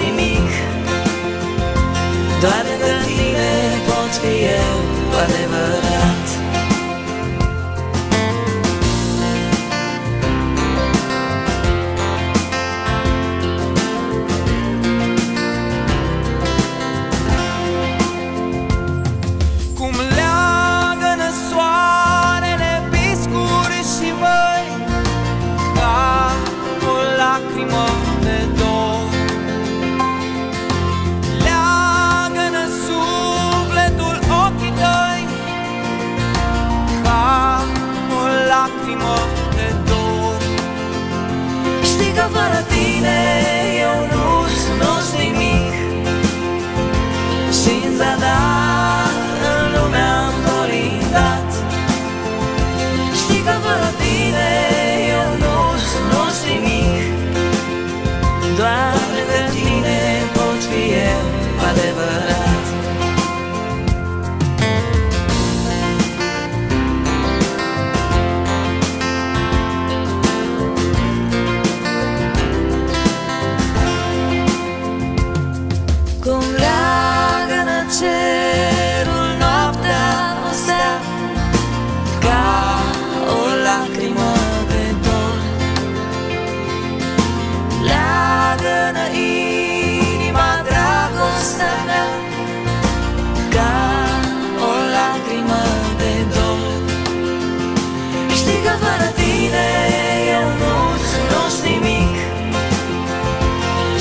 nimic. Doar lângă tine pot fi eu cu adevărat. Cum leagă-nă soarele piscuri și mări, ca o lacrimă de dor. Leagă-nă sufletul ochii tăi, ca o lacrimă de dor. Știi că fără tine eu nu-s nimic, și-n zadar în lumea am colindat. Știi că fără tine eu nu-s nimic, doar lângă tine pot fi eu cu adevărat. Cum leagă-nă cerul noaptea o stea, ca o lacrimă de dor. Leagă-nă inima dragostea mea, ca o lacrimă de dor. Știi că fără tine eu nu-s nimic,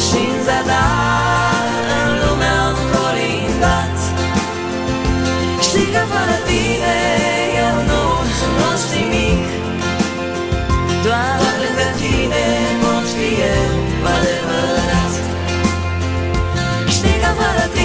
și-n zadar în lumea am colindat. Știi că fără tine eu nu-s nimic, doar lângă tine pot fi eu cu adevărat. Știi că fără tine